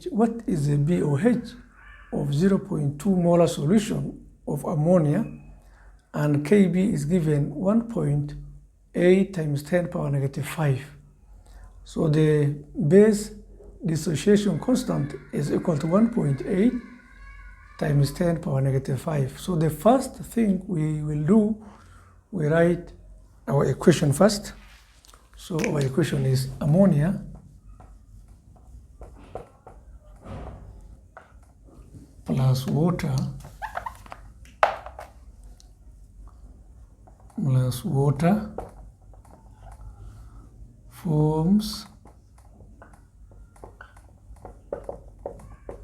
What is the pOH of 0.2 molar solution of ammonia, and Kb is given 1.8 times 10 power negative 5. So the base dissociation constant is equal to 1.8 times 10 power negative 5. So the first thing we will do, we write our equation first. So our equation is ammonia plus water forms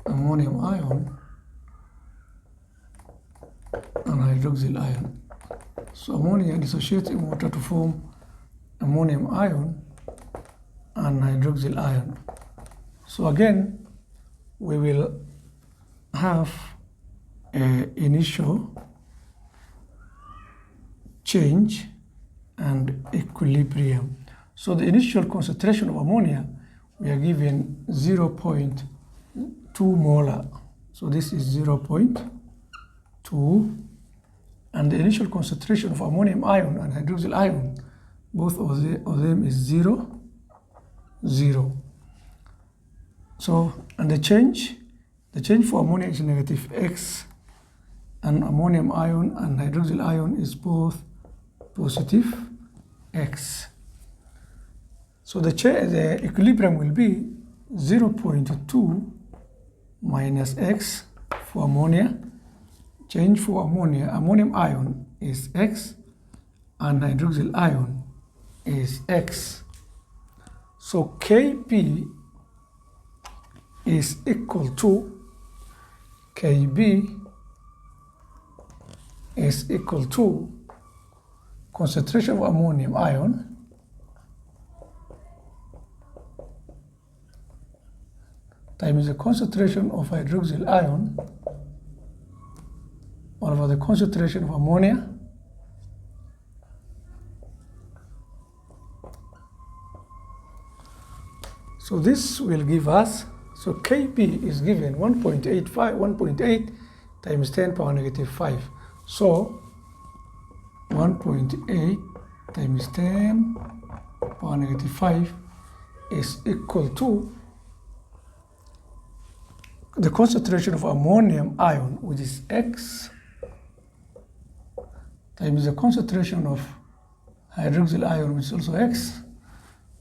ammonium ion and hydroxyl ion. So ammonia dissociates in water to form ammonium ion and hydroxyl ion. So again, we will have an initial change and equilibrium. So the initial concentration of ammonia, we are given 0.2 molar. So this is 0.2, and the initial concentration of ammonium ion and hydroxyl ion, both of them is 0, 0. So, and the change for ammonia is negative X, and ammonium ion and hydroxyl ion is both positive X. So the equilibrium will be 0.2 minus X for ammonia. Change for ammonia, ammonium ion is X and hydroxyl ion is X. So Kp is equal to Kb is equal to concentration of ammonium ion times the concentration of hydroxyl ion over the concentration of ammonia so this will give us, so Kb is given 1.8 times 10 power negative 5. So 1.8 times 10 power negative 5 is equal to the concentration of ammonium ion, which is X, times the concentration of hydroxyl ion, which is also X,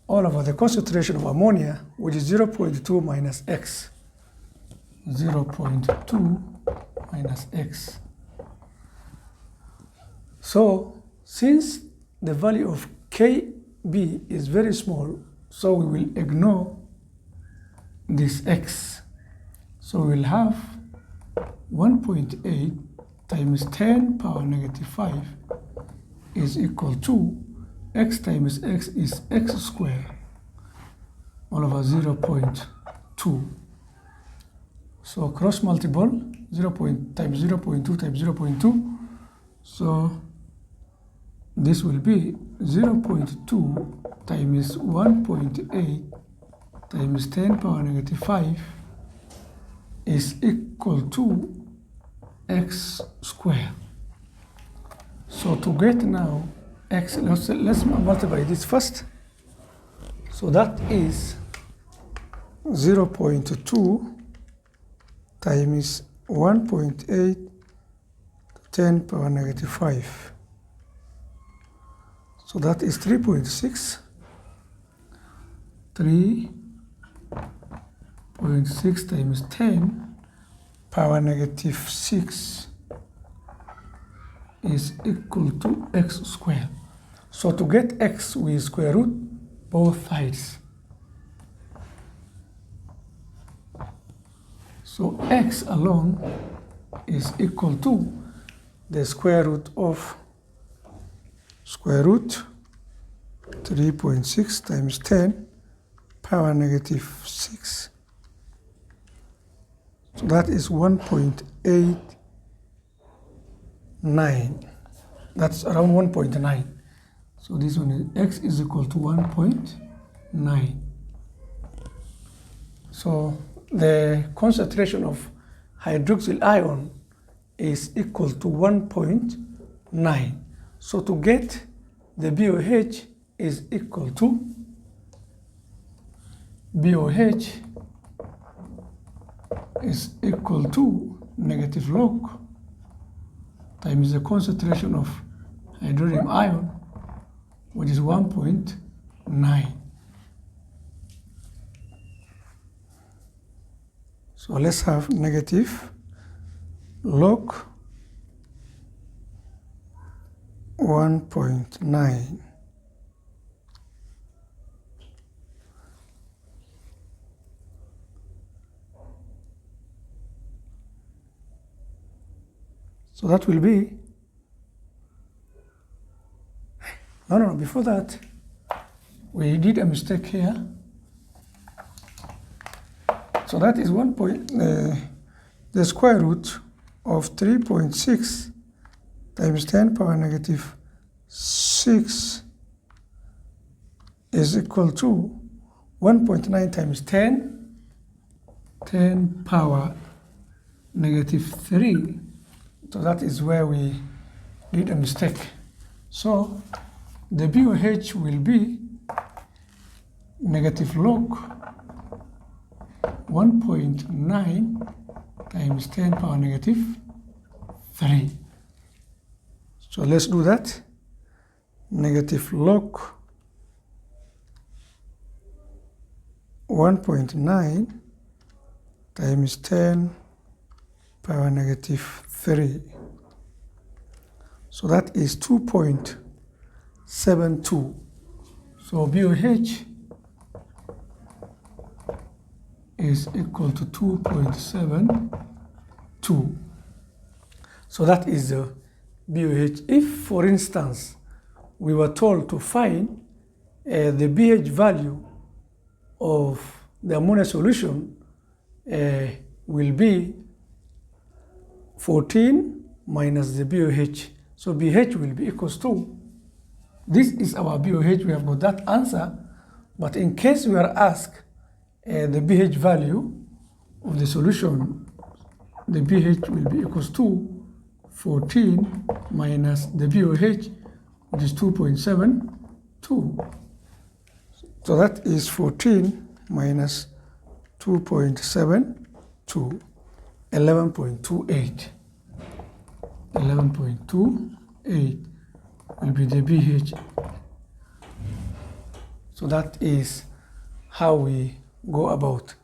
all over the concentration of ammonia, which is 0.2 minus X. 0.2 minus X. So since the value of Kb is very small, so we will ignore this X. So we will have 1.8 times 10 power negative 5 is equal to X times X is X squared all over 0.2. So cross multiple 0. Times 0.2 times 0.2. So this will be 0.2 times 1.8 times 10 power negative 5 is equal to X squared. So to get now X, let's multiply this first. So that is 0.2 times 1.8 10 power negative 5. So that is 3.6. 3.6 times 10 power negative 6 is equal to X squared. So to get X, we square root both sides. So X alone is equal to the square root of square root 3.6 times 10 power negative 6. So that is 1.89. That's around 1.9. So this one is X is equal to 1.9. So the concentration of hydroxyl ion is equal to 1.9. So to get the pOH is equal to pOH is equal to negative log times the concentration of hydronium ion, which is 1.9. So let's have negative log 1.9. So that will be, no, before that, we did a mistake here. So that is the square root of 3.6 times 10 power negative 6 is equal to 1.9 times 10 power negative 3. So that is where we did a mistake. So the pOH will be negative log 1.9 times 10 power negative 3. So let's do that. Negative log 1.9 times 10 power negative 3. So that is 2.72. So pOH is equal to 2.72. So that is the pOH. If, for instance, we were told to find the pH value of the ammonia solution will be 14 minus the pOH. So pH will be equals to, this is our pOH, we have got that answer, but in case we are asked the pH value of the solution, the pH will be equals to 14 minus the pOH, which is 2.72. So that is 14 minus 2.72, 11.28. 11.28 will be the pH. So that is how we go about